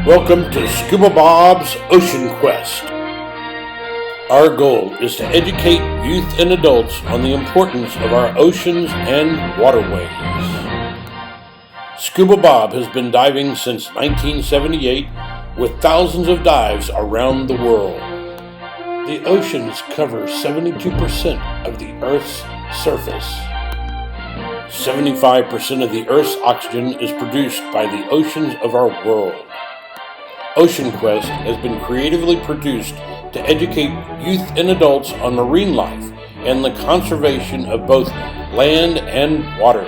Welcome to Scuba Bob's Ocean Quest. Our goal is to educate youth and adults on the importance of our oceans and waterways. Scuba Bob has been diving since 1978 with thousands of dives around the world. The oceans cover 72% of the Earth's surface. 75% of the Earth's oxygen is produced by the oceans of our world. Ocean Quest has been creatively produced to educate youth and adults on marine life and the conservation of both land and water.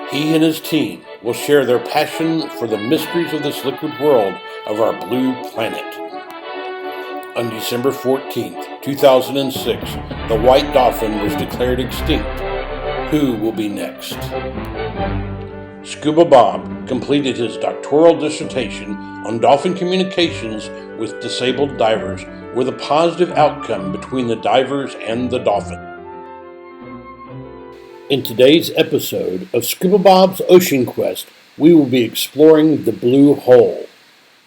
He and his team will share their passion for the mysteries of this liquid world of our blue planet. On December 14th, 2006, the white dolphin was declared extinct. Who will be next? Scuba Bob completed his doctoral dissertation on dolphin communications with disabled divers with a positive outcome between the divers and the dolphin. In today's episode of Scuba Bob's Ocean Quest, we will be exploring the Blue Hole.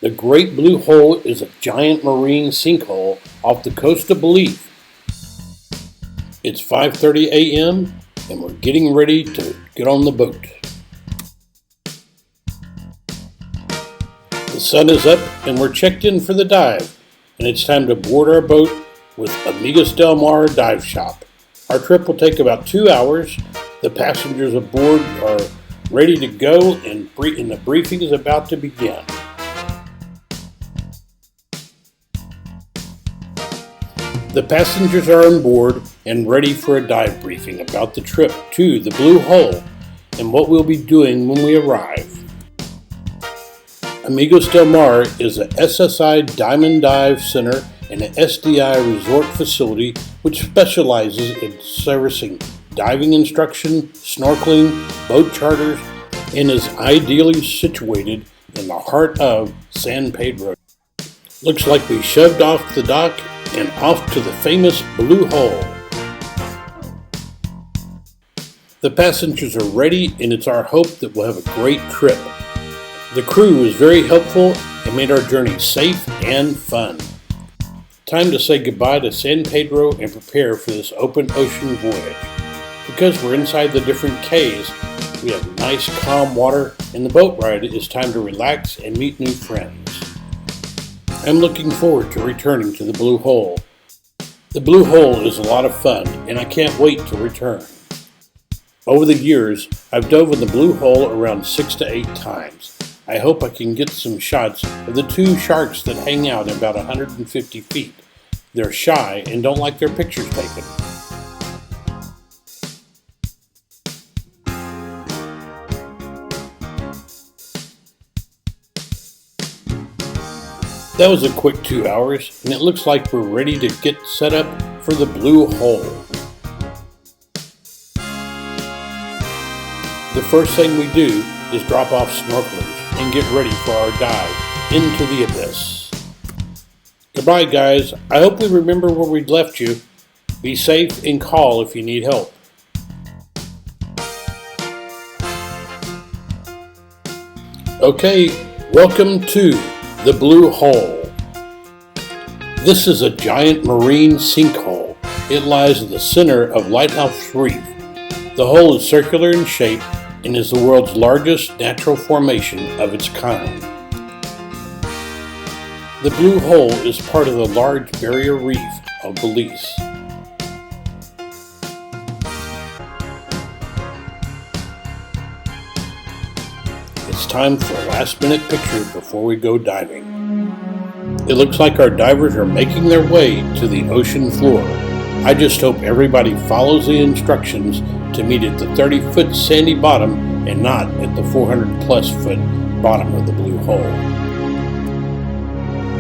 The Great Blue Hole is a giant marine sinkhole off the coast of Belize. It's 5:30 a.m. and we're getting ready to get on the boat. The sun is up and we're checked in for the dive, and it's time to board our boat with Amigos Del Mar Dive Shop. Our trip will take about 2 hours. The passengers aboard are ready to go and the briefing is about to begin. The passengers are on board and ready for a dive briefing about the trip to the Blue Hole and what we'll be doing when we arrive. Amigos Del Mar is a SSI Diamond Dive Center and an SDI resort facility which specializes in servicing diving instruction, snorkeling, boat charters, and is ideally situated in the heart of San Pedro. Looks like we shoved off the dock and off to the famous Blue Hole. The passengers are ready, and it's our hope that we'll have a great trip. The crew was very helpful and made our journey safe and fun. Time to say goodbye to San Pedro and prepare for this open ocean voyage. Because we're inside the different cays, we have nice calm water, and the boat ride is time to relax and meet new friends. I'm looking forward to returning to the Blue Hole. The Blue Hole is a lot of fun, and I can't wait to return. Over the years, I've dove in the Blue Hole around 6 to 8 times. I hope I can get some shots of the two sharks that hang out at about 150 feet. They're shy and don't like their pictures taken. That was a quick 2 hours, and it looks like we're ready to get set up for the Blue Hole. The first thing we do is drop off snorkelers and get ready for our dive into the abyss. Goodbye, guys. I hope we remember where we left you. Be safe and call if you need help. Okay, welcome to the Blue Hole. This is a giant marine sinkhole. It lies in the center of Lighthouse Reef. The hole is circular in shape and is the world's largest natural formation of its kind. The Blue Hole is part of the large barrier reef of Belize. It's time for a last-minute picture before we go diving. It looks like our divers are making their way to the ocean floor. I just hope everybody follows the instructions to meet at the 30-foot sandy bottom and not at the 400-plus foot bottom of the Blue Hole.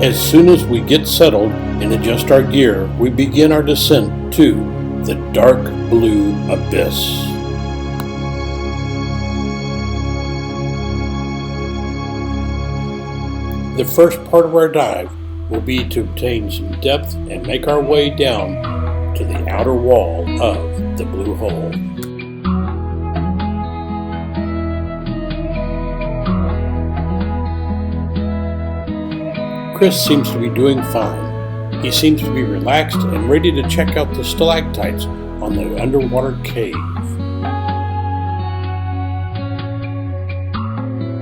As soon as we get settled and adjust our gear, we begin our descent to the dark blue abyss. The first part of our dive will be to obtain some depth and make our way down to the outer wall of the Blue Hole. Chris seems to be doing fine. He seems to be relaxed and ready to check out the stalactites on the underwater cave.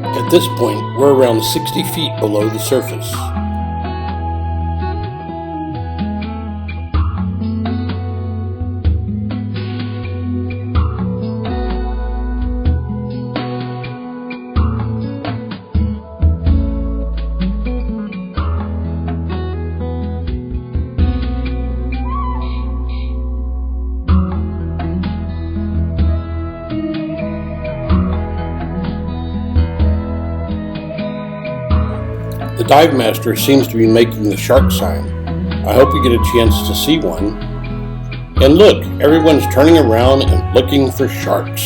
At this point, we're around 60 feet below the surface. The dive master seems to be making the shark sign. I hope we get a chance to see one. And look, everyone's turning around and looking for sharks.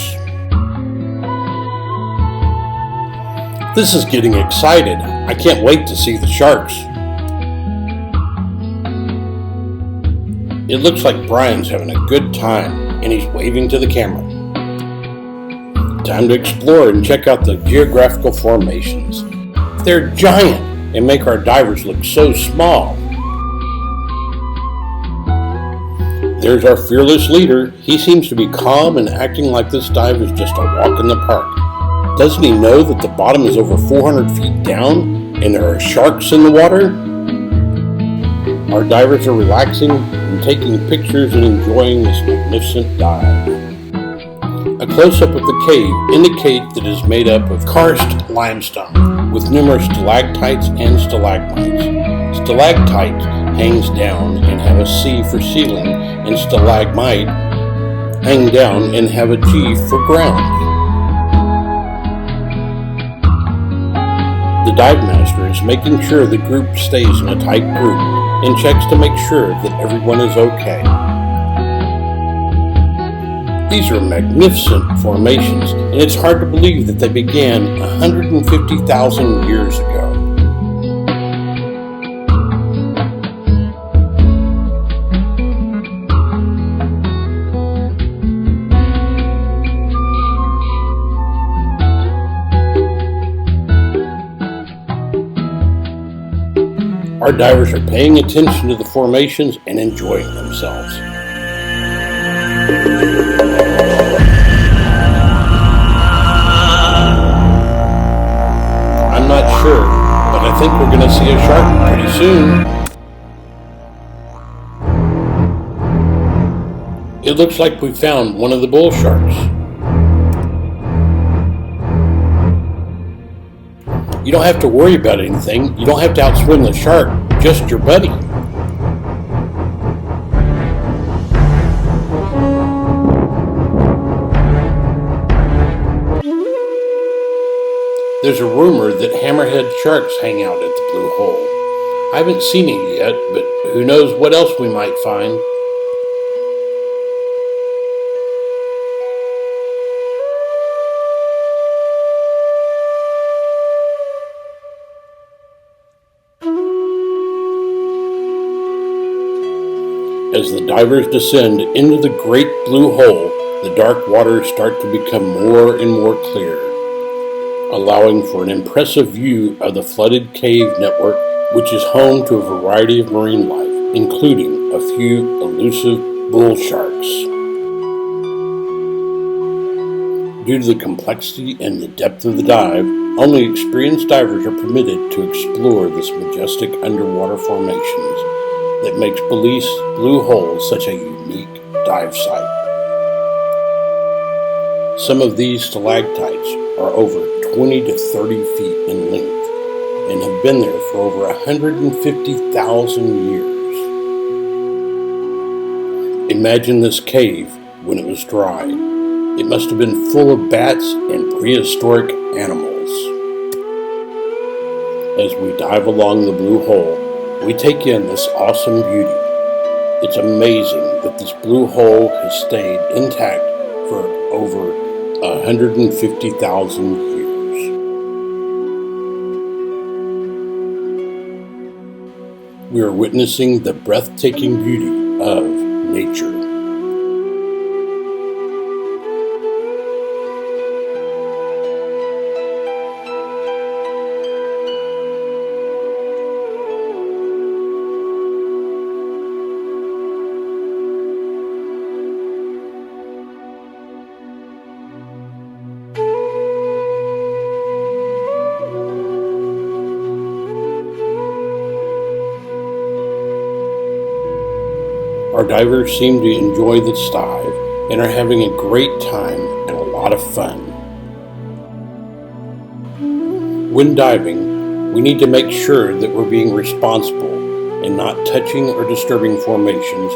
This is getting excited. I can't wait to see the sharks. It looks like Brian's having a good time and he's waving to the camera. Time to explore and check out the geographical formations. They're giant and make our divers look so small. There's our fearless leader. He seems to be calm and acting like this dive is just a walk in the park. Doesn't he know that the bottom is over 400 feet down and there are sharks in the water? Our divers are relaxing and taking pictures and enjoying this magnificent dive. A close-up of the cave indicates that it is made up of karst limestone with numerous stalactites and stalagmites. Stalactites hangs down and have a C for ceiling, and stalagmite hang down and have a G for ground. The dive master is making sure the group stays in a tight group and checks to make sure that everyone is okay. These are magnificent formations, and it's hard to believe that they began 150,000 years ago. Our divers are paying attention to the formations and enjoying themselves. I'm not sure, but I think we're going to see a shark pretty soon. It looks like we found one of the bull sharks. You don't have to worry about anything. You don't have to outswim the shark, just your buddy. There's a rumor that hammerhead sharks hang out at the Blue Hole. I haven't seen any yet, but who knows what else we might find. As the divers descend into the Great Blue Hole, the dark waters start to become more and more clear, allowing for an impressive view of the flooded cave network, which is home to a variety of marine life, including a few elusive bull sharks. Due to the complexity and the depth of the dive, only experienced divers are permitted to explore this majestic underwater formations that makes Belize Blue Hole such a unique dive site. Some of these stalactites are over 20 to 30 feet in length and have been there for over 150,000 years. Imagine this cave when it was dry. It must have been full of bats and prehistoric animals. As we dive along the Blue Hole, we take in this awesome beauty. It's amazing that this blue hole has stayed intact for over 150,000 years. We are witnessing the breathtaking beauty of nature. Our divers seem to enjoy this dive and are having a great time and a lot of fun. When diving, we need to make sure that we're being responsible and not touching or disturbing formations,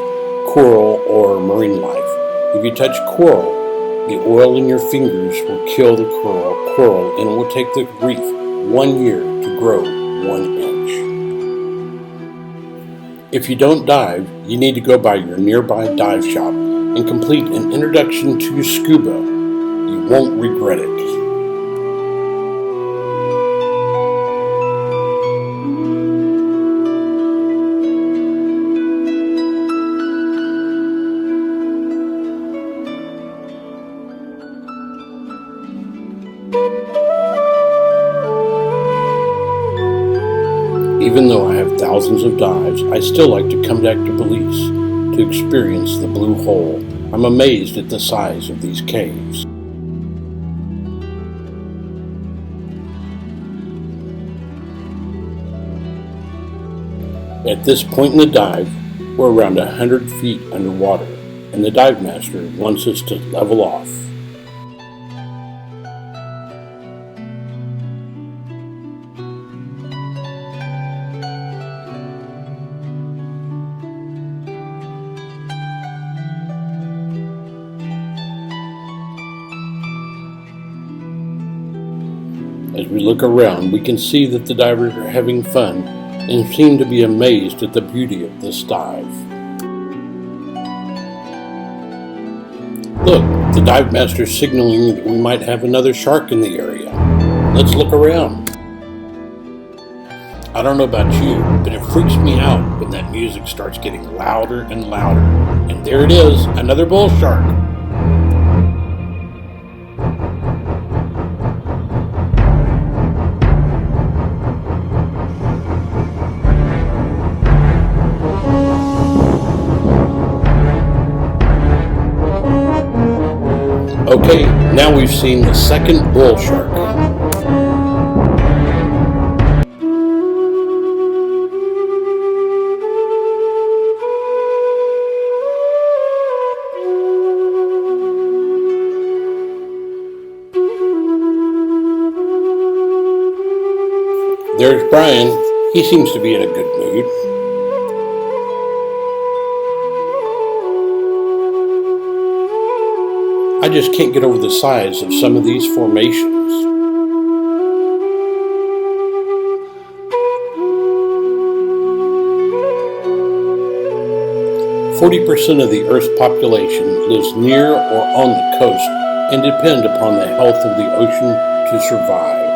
coral, or marine life. If you touch coral, the oil in your fingers will kill the coral and it will take the reef 1 year to grow 1 inch. If you don't dive, you need to go by your nearby dive shop and complete an introduction to scuba. You won't regret it. Even though I have thousands of dives, I still like to come back to Belize to experience the blue hole. I'm amazed at the size of these caves. At this point in the dive, we're around 100 feet underwater, and the dive master wants us to level off. As we look around, we can see that the divers are having fun and seem to be amazed at the beauty of this dive. Look, the dive master is signaling that we might have another shark in the area. Let's look around. I don't know about you, but it freaks me out when that music starts getting louder and louder. And there it is, another bull shark. Okay, now we've seen the second bull shark. There's Brian. He seems to be in a good mood. I just can't get over the size of some of these formations. "40% of the Earth's population lives near or on the coast and depend upon the health of the ocean to survive.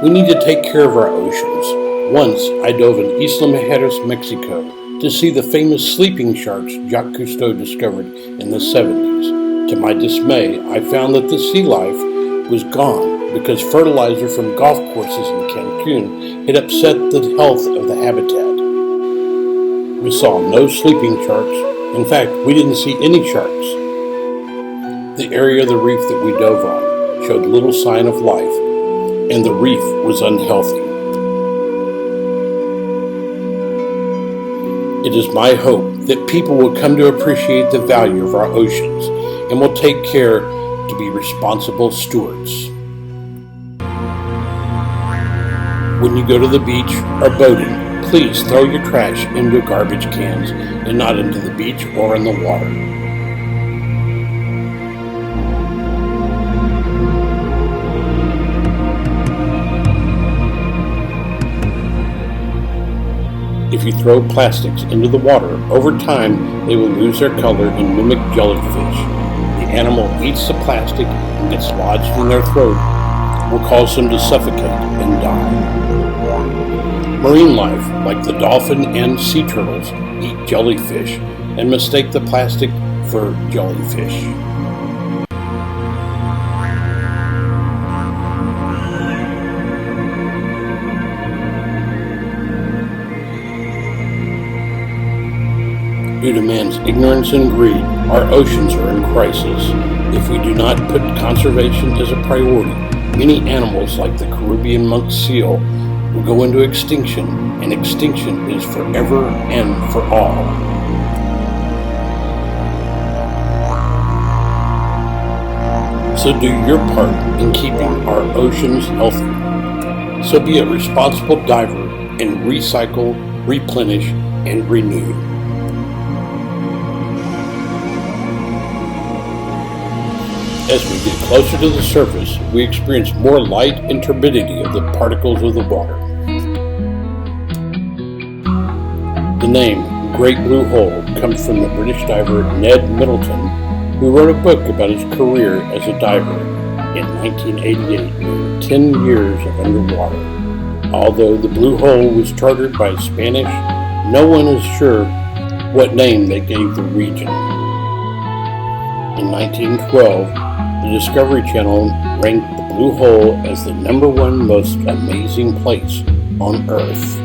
We need to take care of our oceans. Once I dove in Isla Mujeres, Mexico, to see the famous sleeping sharks Jacques Cousteau discovered in the 70s. To my dismay, I found that the sea life was gone because fertilizer from golf courses in Cancun had upset the health of the habitat. We saw no sleeping sharks. In fact, we didn't see any sharks. The area of the reef that we dove on showed little sign of life, and the reef was unhealthy. It is my hope that people will come to appreciate the value of our oceans and will take care to be responsible stewards. When you go to the beach or boating, please throw your trash into garbage cans and not into the beach or in the water. If you throw plastics into the water, over time they will lose their color and mimic jellyfish. The animal eats the plastic and gets lodged in their throat, will cause them to suffocate and die. Marine life, like the dolphin and sea turtles, eat jellyfish and mistake the plastic for jellyfish. Due to man's ignorance and greed, our oceans are in crisis. If we do not put conservation as a priority, many animals like the Caribbean monk seal will go into extinction, and extinction is forever and for all. So do your part in keeping our oceans healthy. So be a responsible diver and recycle, replenish, and renew. As we get closer to the surface, we experience more light and turbidity of the particles of the water. The name Great Blue Hole comes from the British diver Ned Middleton, who wrote a book about his career as a diver in 1988, nearly 10 years of underwater. Although the Blue Hole was chartered by Spanish, no one is sure what name they gave the region. In 1912, the Discovery Channel ranked the Blue Hole as the #1 most amazing place on Earth.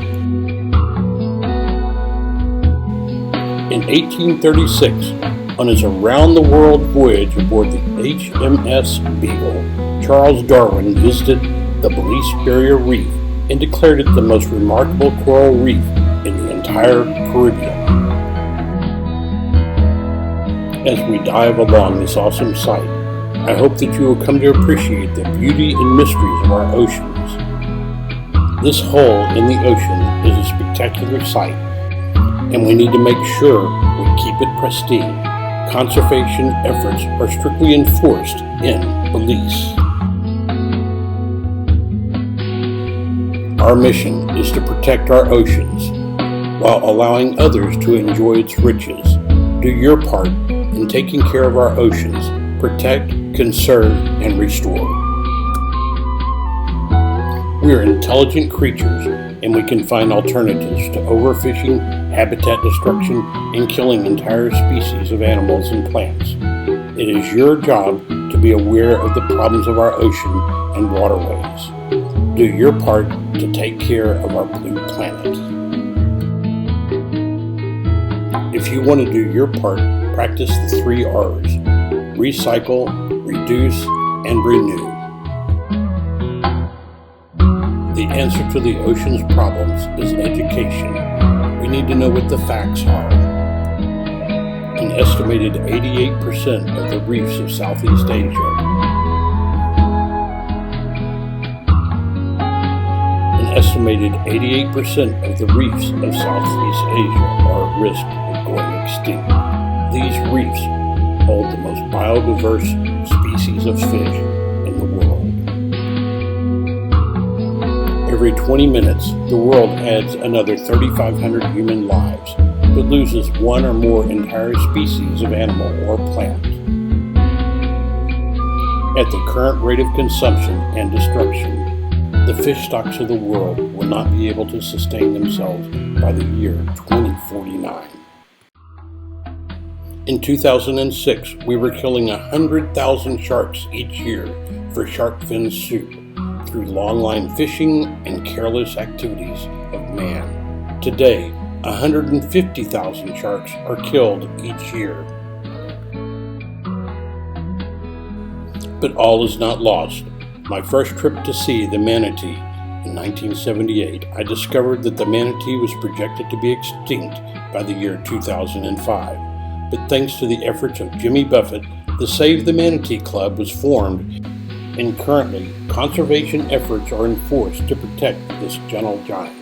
In 1836, on his around-the-world voyage aboard the HMS Beagle, Charles Darwin visited the Belize Barrier Reef and declared it the most remarkable coral reef in the entire Caribbean. As we dive along this awesome sight, I hope that you will come to appreciate the beauty and mysteries of our oceans. This hole in the ocean is a spectacular sight, and we need to make sure we keep it pristine. Conservation efforts are strictly enforced in Belize. Our mission is to protect our oceans while allowing others to enjoy its riches. Do your part in taking care of our oceans. Protect, conserve, and restore. We are intelligent creatures, and we can find alternatives to overfishing, habitat destruction, and killing entire species of animals and plants. It is your job to be aware of the problems of our ocean and waterways. Do your part to take care of our blue planet. If you want to do your part, practice the 3 R's: recycle, reduce, and renew. The answer to the ocean's problems is education. We need to know what the facts are. An estimated 88% of the reefs of Southeast Asia. An estimated 88% of the reefs of Southeast Asia are at risk of going extinct. These reefs hold the most biodiverse species of fish in the world. Every 20 minutes, the world adds another 3,500 human lives, but loses 1 or more entire species of animal or plant. At the current rate of consumption and destruction, the fish stocks of the world will not be able to sustain themselves by the year 2049. In 2006, we were killing 100,000 sharks each year for shark fin soup through longline fishing and careless activities of man. Today, 150,000 sharks are killed each year. But all is not lost. My first trip to see the manatee in 1978, I discovered that the manatee was projected to be extinct by the year 2005. But thanks to the efforts of Jimmy Buffett, the Save the Manatee Club was formed, and currently, conservation efforts are enforced to protect this gentle giant.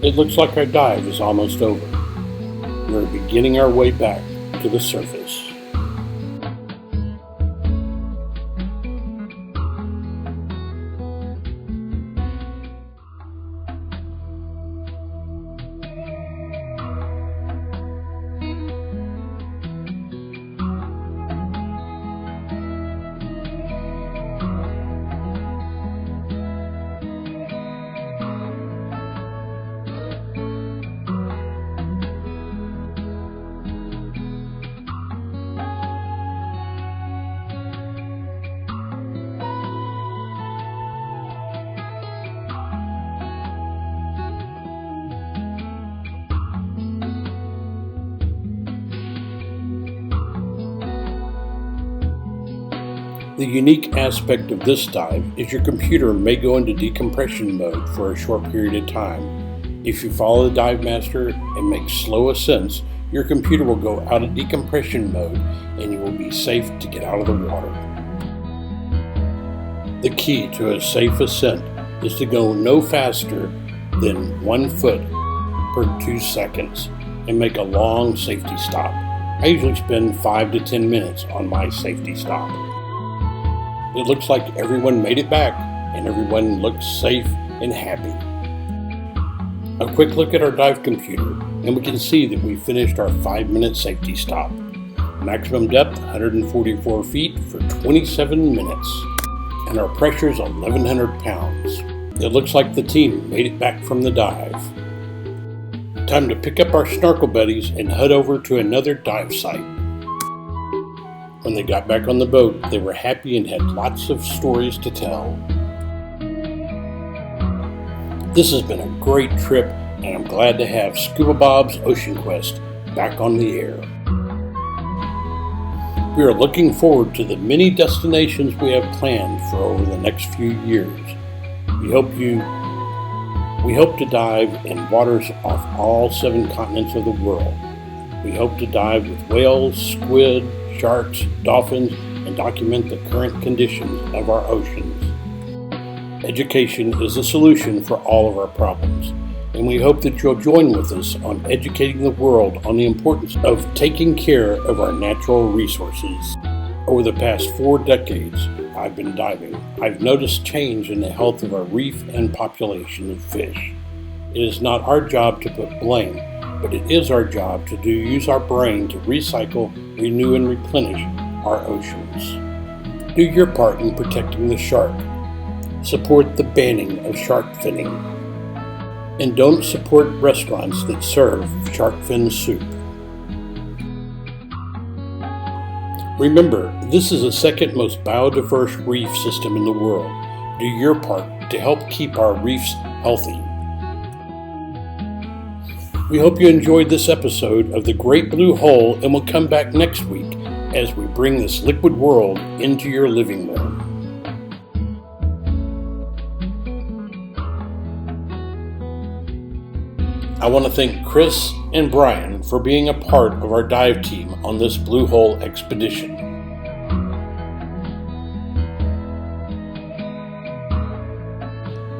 It looks like our dive is almost over. We're beginning our way back to the surface. The unique aspect of this dive is your computer may go into decompression mode for a short period of time. If you follow the dive master and make slow ascents, your computer will go out of decompression mode and you will be safe to get out of the water. The key to a safe ascent is to go no faster than 1 foot per 2 seconds and make a long safety stop. I usually spend 5 to 10 minutes on my safety stop. It looks like everyone made it back and everyone looks safe and happy. A quick look at our dive computer and we can see that we finished our 5-minute safety stop. Maximum depth 144 feet for 27 minutes and our pressure is 1,100 pounds. It looks like the team made it back from the dive. Time to pick up our snorkel buddies and head over to another dive site. When they got back on the boat, they were happy and had lots of stories to tell. This has been a great trip, and I'm glad to have Scuba Bob's Ocean Quest back on the air. We are looking forward to the many destinations we have planned for over the next few years. We hope to dive in waters off all 7 continents of the world. We hope to dive with whales, squid, sharks, dolphins, and document the current conditions of our oceans. Education is the solution for all of our problems, and we hope that you'll join with us on educating the world on the importance of taking care of our natural resources. Over the past 4 decades I've been diving, I've noticed change in the health of our reef and population of fish. It is not our job to put blame, but it is our job to use our brain to recycle, renew, and replenish our oceans. Do your part in protecting the shark. Support the banning of shark finning. And don't support restaurants that serve shark fin soup. Remember, this is the second most biodiverse reef system in the world. Do your part to help keep our reefs healthy. We hope you enjoyed this episode of The Great Blue Hole and will come back next week as we bring this liquid world into your living room. I want to thank Chris and Brian for being a part of our dive team on this Blue Hole expedition.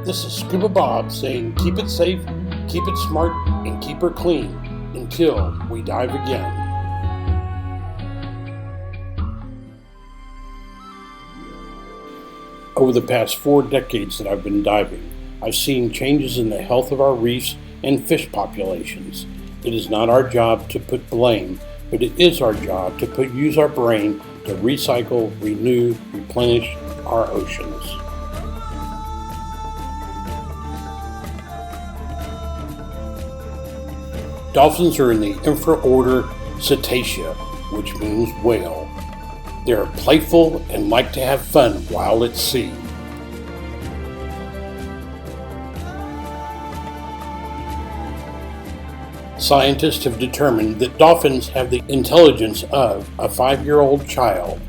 This is Scuba Bob saying keep it safe, keep it smart, and keep her clean until we dive again. Over the past 4 decades that I've been diving, I've seen changes in the health of our reefs and fish populations. It is not our job to put blame, but it is our job to use our brain to recycle, renew, replenish our oceans. Dolphins are in the infraorder Cetacea, which means whale. They are playful and like to have fun while at sea. Scientists have determined that dolphins have the intelligence of a 5-year-old child.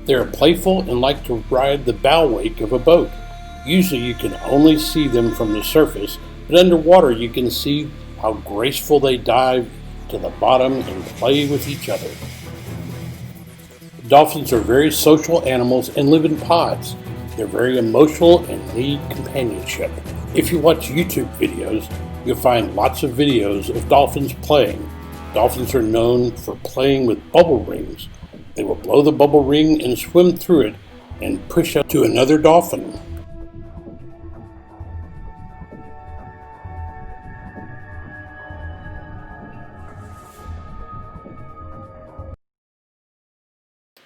They are playful and like to ride the bow wake of a boat. Usually you can only see them from the surface, but underwater you can see how graceful they dive to the bottom and play with each other. Dolphins are very social animals and live in pods. They're very emotional and need companionship. If you watch YouTube videos, you'll find lots of videos of dolphins playing. Dolphins are known for playing with bubble rings. They will blow the bubble ring and swim through it and push up to another dolphin.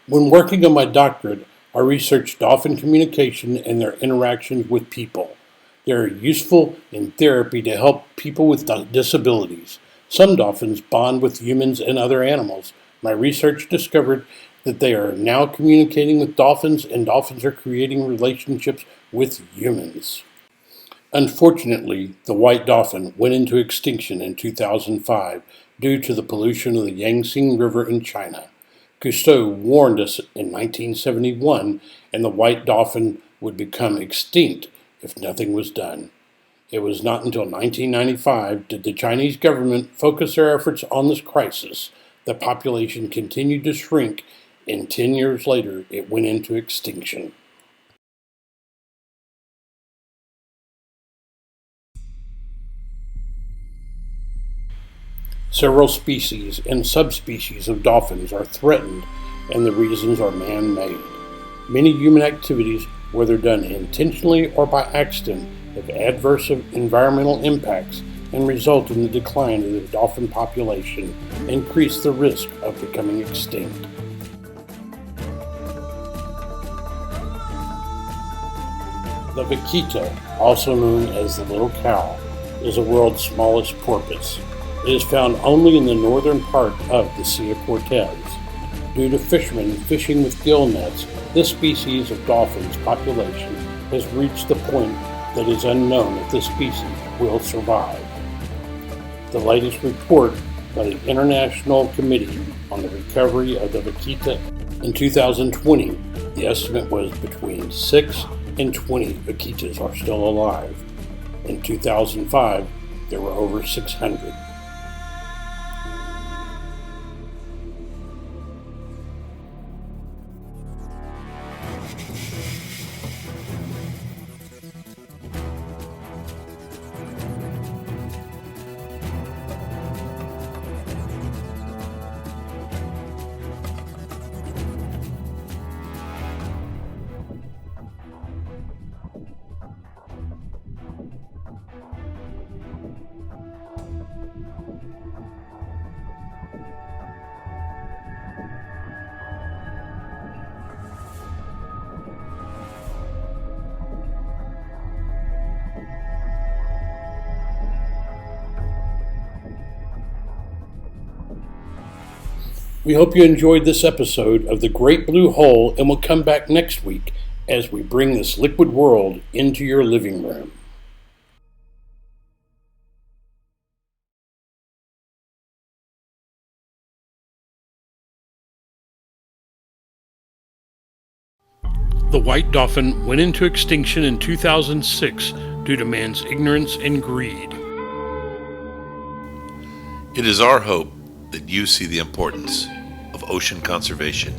When working on my doctorate, I researched dolphin communication and their interactions with people. They are useful in therapy to help people with disabilities. Some dolphins bond with humans and other animals. My research discovered that they are now communicating with dolphins, and dolphins are creating relationships with humans. Unfortunately, the white dolphin went into extinction in 2005 due to the pollution of the Yangtze River in China. Cousteau warned us in 1971, and the white dolphin would become extinct if nothing was done. It was not until 1995 did the Chinese government focus their efforts on this crisis. The population continued to shrink, and 10 years later it went into extinction. Several species and subspecies of dolphins are threatened, and the reasons are man-made. Many human activities, whether done intentionally or by accident, have adverse environmental impacts and result in the decline of the dolphin population and increase the risk of becoming extinct. The vaquita, also known as the little cow, is the world's smallest porpoise. It is found only in the northern part of the Sea of Cortez. Due to fishermen fishing with gill nets, this species of dolphins population has reached the point that it is unknown if this species will survive. The latest report by the International Committee on the Recovery of the Vaquita in 2020, the estimate was between 6 and 20 vaquitas are still alive. In 2005, there were over 600. We hope you enjoyed this episode of The Great Blue Hole and will come back next week as we bring this liquid world into your living room. The white dolphin went into extinction in 2006 due to man's ignorance and greed. It is our hope that you see the importance of ocean conservation